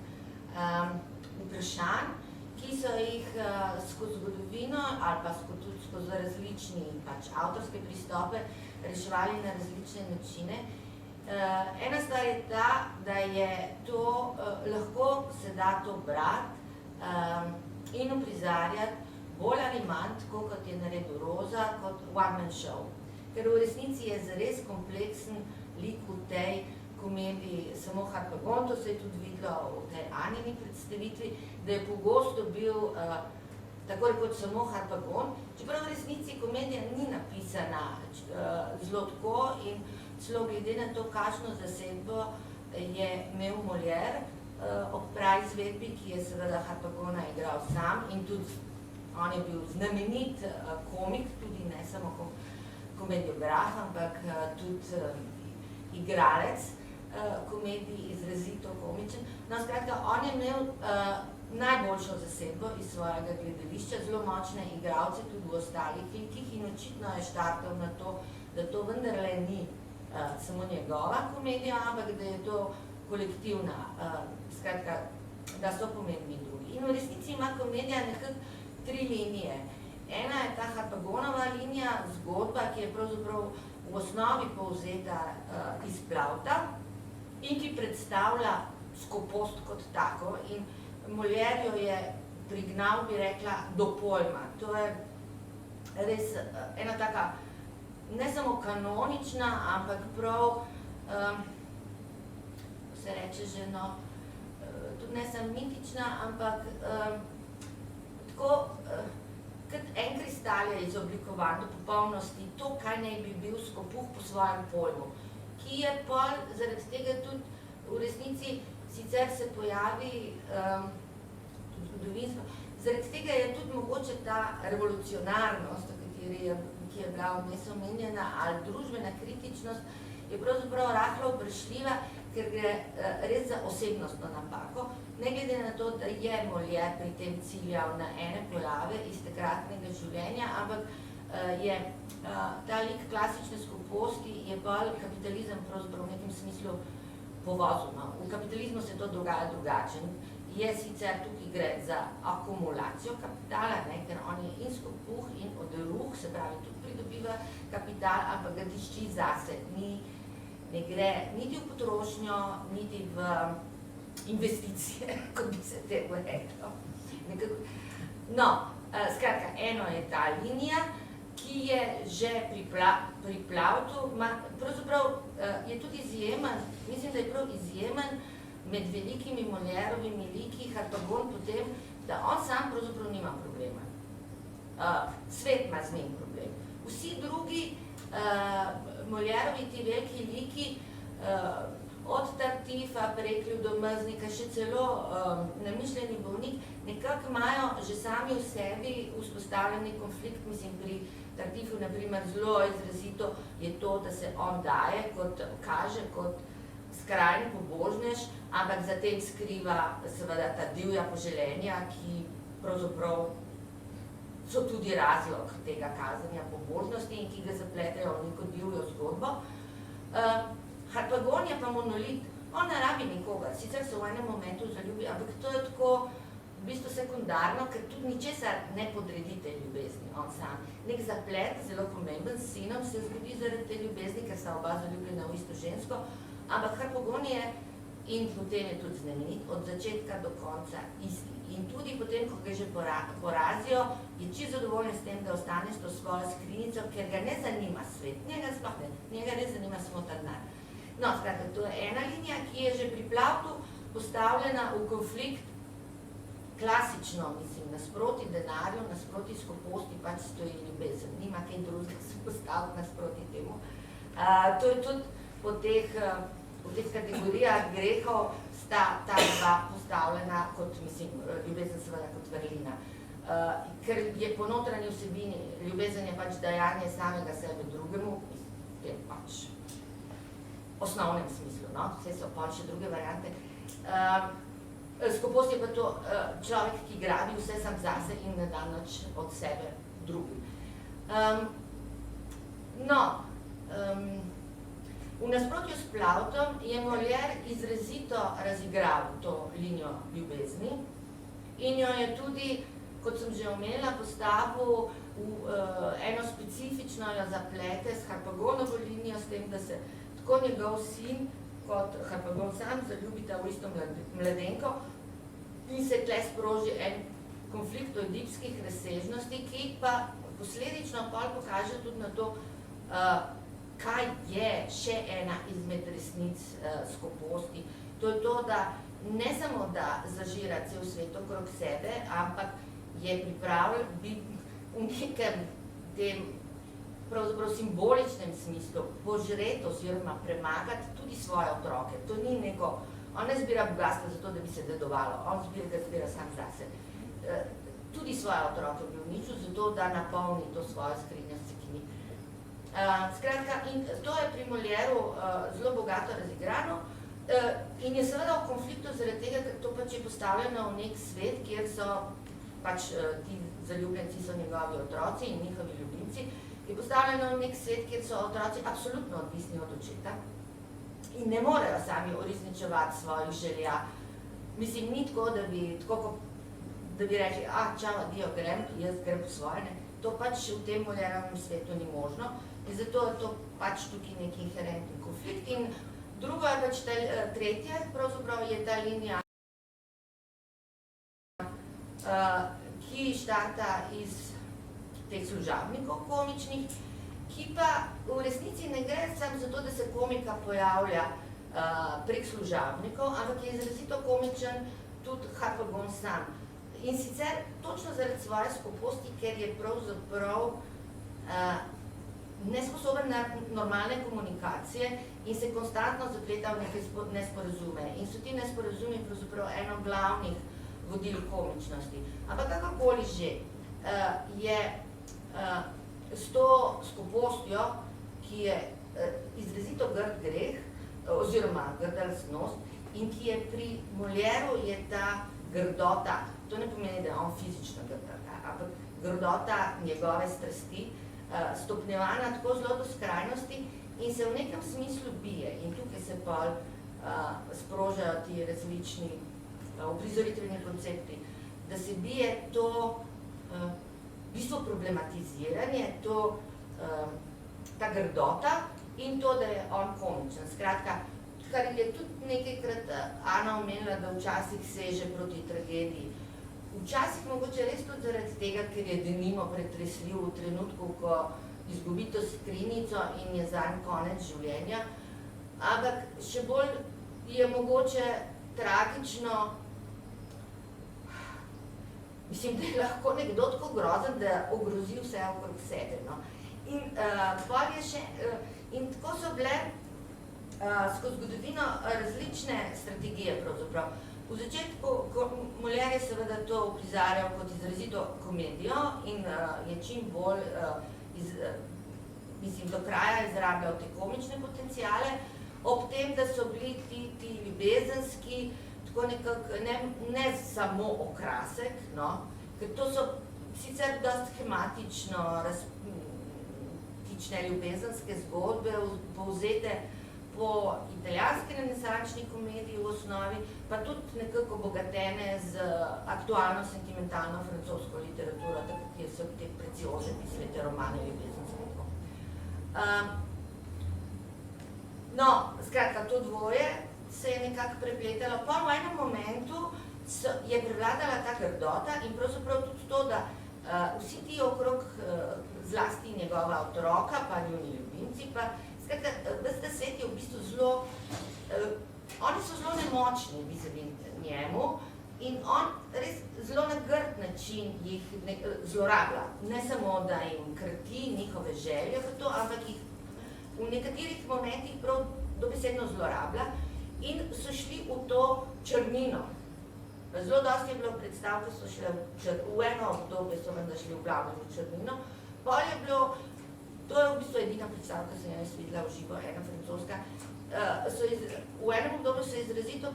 vprašanj, ki so jih skozi zgodovino ali pa tudi skozi različni avtorske pristope reševali na različne načine. Ena stvar je ta, da je to, lahko se da to brati in uprizarjati bolj ali manj, tako kot je naredil Roza, kot one-man show. Ker v resnici je zares kompleksen lik v tej komediji samo Harpagon, to se je tudi videlo v tej Anini predstavitvi, da je pogosto bil tako rekoč samo Harpagon, čeprav v resnici komedija ni napisana zelo tako in celo glede na to, kakšno zasedbo je imel Molière ob pravi izvedbi, ki je seveda Harpagona igral sam in tudi on je bil znamenit komik, tudi ne samo komediograf, ampak tudi igralec komedij, izrazito komičen. No, skratka, on je imel najboljšo zasedbo iz svojega gledališča, zelo močne igralce tudi v ostalih likih in očitno je štartal na to, da to vendarle ni samo njegova komedija, ampak da je to kolektivna, skratka, da so pomembni drugi. In v resnici ima komedija nekako 3 linije. Ena je ta Harpagonova linija, zgodba, ki je pravzaprav v osnovi povzeta iz Plauta in ki predstavlja skopost kot tako in Molière jo je prignal, bi rekla, do pojma. To je res ena taka ne samo kanonična, ampak prav, se reče že, no, tudi ne samo mitična, ampak tako, kot en kristal je izoblikovan do popolnosti, to, kaj naj bi bil skopuh po svojem pojmu, ki je pol zaradi tega tudi v resnici sicer se pojavi tudi zgodovinsko, zaradi tega je tudi mogoče ta revolucionarnost, o kateri ki je bila vmes omenjena, ali družbena kritičnost, je pravzaprav rahlo vprašljiva, ker gre res za osebnostno napako, ne glede na to, da je Molière pri tem ciljal na ene pojave iz takratnega življenja, ampak je ta lik klasične skoposti je bolj kapitalizem pravzaprav v nekem smislu povozil. V kapitalizmu se to dogaja drugače. Je sicer tukaj gre za akumulacijo kapitala, ker on je in skopuh in oderuh, se pravi, tudi pridobiva kapital, ampak ga tišči zase. Ne gre niti v potrošnjo, niti v investicije, kot bi se temu reklo. No, skratka, eno je ta linija, ki je že pri Plautu, pravzaprav je tudi izjemen, mislim, da je prav izjemen med velikimi Molièrovimi liki Harpagon potem, da on sam pravzaprav nima problema. Svet ima z njim problem. Vsi drugi Molièrovi ti veliki liki, od Tartifa, Preklju do Mrznika, še celo Namišljeni bolnik, nekako imajo že sami v sebi vzpostavljeni konflikt, mislim, pri Tartifu, naprimer, zelo izrazito je to, da se on daje, kot kaže, kot skrajni pobožnež, ampak zatem skriva seveda ta divja poželenja, ki pravzaprav so tudi razlog tega kazanja pobožnosti in ki ga zapletejo v neko divjo zgodbo. Harpagon je pa monolit, on ne rabi nikogar, sicer se v enem momentu zaljubi, ampak to je tako v bistvu sekundarno, ker tudi ničesar ne podredite ljubezni, on sam. Nek zaplet, zelo pomemben, s sinom se zgodi zaradi te ljubezni, ker sta oba zaljubljena v isto žensko, ampak Harpagon je, in potem je tudi znamenit, od začetka do konca isti. In tudi potem, ko ga že porazijo, je čisto zadovoljen s tem, da ostane s to svojo skrinjico, ker ga ne zanima svet, njega ne zanima samo ta denar. No, skratka, to je ena linija, ki je že pri Plautu postavljena v konflikt klasično, mislim, nasproti denarju, nasproti skoposti, pač stoji ljubezen, nima kaj drugega se postaviti nasproti temu. To je tudi v teh kategorijah grehov sta ta dva postavljena kot, mislim, ljubezen seveda kot vrlina. Ker je po notranji vsebini, ljubezen je pač dajanje samega sebe drugemu, je pač v osnovnem smislu, no, vse so pa še druge variante. Skopost je pa to človek, ki grabi vse sam zase in ne da nič od sebe drugim. V nasprotju s Plautom je Molière izrazito razigral to linijo ljubezni in jo je tudi, kot sem že omenila, postavil v eno specifično jo zaplete s Harpagonovo linijo, s tem, da se tako njegov sin kot Harpagon sam zaljubita v isto mladenko in se tle sproži en konflikt oedipskih razsežnosti, ki pa posledično pol pokaže tudi na to, kaj je še ena izmed resnic skoposti. To je to, da ne samo, da zažira cel svet okrog sebe, ampak je pripravljen biti v nekem tem pravzaprav simboličnem smislu požret oziroma premagati tudi svoje otroke. To ni neko, on ne zbira bogatstva zato, da bi se dedovalo, on zbira sam zase. Tudi svoje otroke bi uničil zato, da napolni to svojo skrinjo s cekini. Skratka, in to je pri Molieru zelo bogato razigrano in je seveda v konfliktu zaradi tega, ker to pač je postavljeno v nek svet, kjer so pač ti zaljubljenci so njegovi otroci in njihovi ljubimci, je postavljeno v nek svet, kjer so otroci absolutno odvisni od očeta in ne morejo sami uresničevati svojih želja. Mislim, ni tako, da bi rekli, čau, adijo, grem, jaz grem po svoje, ne. To pač v tem Molierovem svetu ni možno in zato je to pač tukaj neki inherentni konflikt. In drugo je pač tretje, pravzaprav je ta linija, ki štarta iz teh služabnikov komičnih, ki pa v resnici ne gre samo zato, da se komika pojavlja prek služabnikov, ampak je izrazito komičen tudi Harpagon sam. In sicer točno zaradi svoje skoposti, ker je pravzaprav nesposoben na normalne komunikacije in se konstantno zapleta v neke nesporazume. In so ti nesporazumi pravzaprav eno glavnih vodil komičnosti. Ampak kakorkoli že, je s to skopostjo, ki je izrazito grd greh, oziroma grda lastnost, in ki je pri Molieru je ta grdota, to ne pomeni, da je on fizično grdota, ampak grdota njegove strasti, stopnjevana tako zelo do skrajnosti in se v nekem smislu bije. In tukaj se pol sprožajo ti različni uprizoritveni koncepti, da se bije to v bistvu problematiziranje, ta grdota in to, da je on komičen. Skratka, kar je tudi nekajkrat Ana omenila, da včasih seže proti tragediji. Včasih mogoče res tudi zaradi tega, ker je denimo pretresljiv v trenutku, ko izgubi to skrinjico in je zanj konec življenja, ampak še bolj je mogoče tragično, mislim, da je lahko nekdo tako grozen, da ogrozi vse okrog sebe. No? In tako so bile skozi zgodovino različne strategije pravzaprav. V začetku Molière je seveda to uprizarjal kot izrazito komedijo in je čim bolj do kraja izrabljal te komične potenciale, ob tem, da so bili ti ljubezenski, tako nekako ne samo okrasek, no, ker to so sicer dosti schematično tične ljubezenske zgodbe, povzete po italijanski renesančni komediji v osnovi, pa tudi nekako obogatene z aktualno sentimentalno francosko literaturo, tako kjer so te preciozne pisale te romane ljubezenske. No, skratka, to dvoje se je nekako prepletalo. Pa v enem momentu je prevladala ta grdota in pravzaprav tudi to, da vsi ti okrog zlasti njegova otroka, pa njuni ljubimci, pa skratka, ves ta svet je v bistvu zelo, oni so zelo nemočni vizavi njemu in on res zelo na grd način jih zlorablja. Ne samo, da jim krati njihove želje v to, ampak jih v nekaterih momentih prav dobesedno zlorablja in so šli v to črnino. Zelo dosti je bilo predstav, ko so šli v eno obdobje, so menda šli v glavnem v črnino. Pol je bilo, to je v bistvu edina predstava, ki sem jaz videla v živo, ena francoska, v enem obdobju so izrazito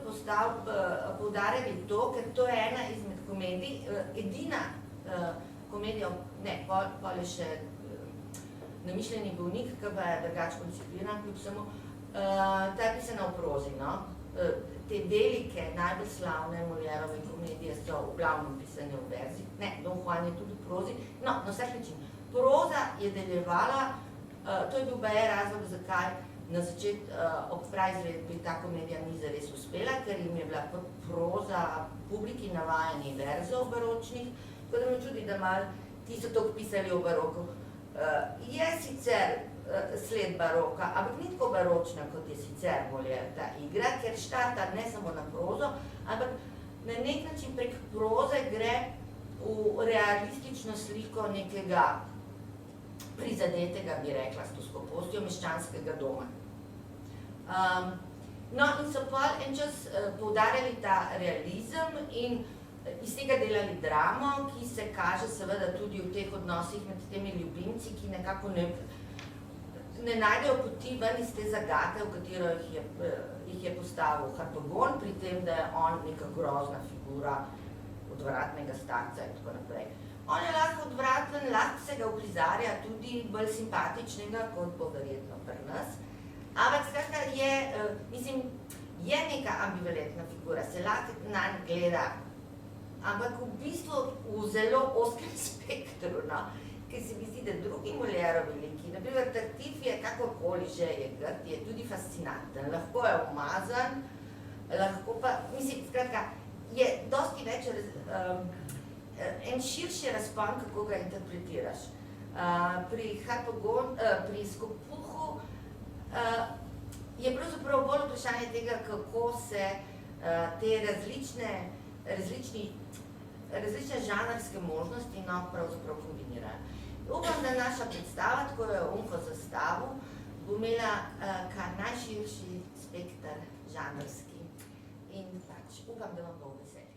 poudarjali to, ker to je ena izmed komedij, edina komedija, ne, pol je še Namišljeni bolnik, ki pa je drugače koncipiran, kljub samo, ta je pisana v prozi, no. Te velike, najbolj slavne Molierove komedije so v glavnem pisane v verzi, ne, Don Juan je tudi v prozi, no, na vsak način. Proza je deljevala, to je bil baje razlog, zakaj Na ob pravi izvedbi ta komedija ni zares uspela, ker jim je bila proza publiki navajeni verzov baročnih, tako da me čudi, da malo ti so to pisali o baroku. Je sicer sled baroka, ampak ni tako baročna, kot je sicer Molière ta igra, ker štata ne samo na prozo, ampak na nek način prek proze gre v realistično sliko nekega prizadetega, bi rekla, s to skopostjo meščanskega doma. No, in so pol en čas poudarjali ta realizem in iz tega delali dramo, ki se kaže seveda tudi v teh odnosih med temi ljubimci, ki nekako ne najdejo poti ven iz te zagate, v katero jih je postavil Harpagon, pri tem, da je on neka grozna figura odvratnega starca in tako naprej. On je lahko odvraten, lahko se ga uprizarja tudi bolj simpatičnega, kot bo verjetno pri nas. Ampak skratka je neka ambivalentna figura, se lahko nanj gleda, ampak v bistvu v zelo oskem spektru, no, ker se mi zdi, da drugi Molièrovi liki, naprimer Tartuffe je kakorkoli že je grd, je tudi fascinanten, lahko je umazan, lahko pa, skratka, je dosti več en širši razpon, kako ga interpretiraš. Pri Skopuhu je pravzaprav bolj vprašanje tega, kako se te različne žanrske možnosti pravzaprav kombinirajo. Upam, da naša predstava, tako je Umko zastavil, bo imela kar najširši spekter žanrski in pač upam, da vam bo v veselje.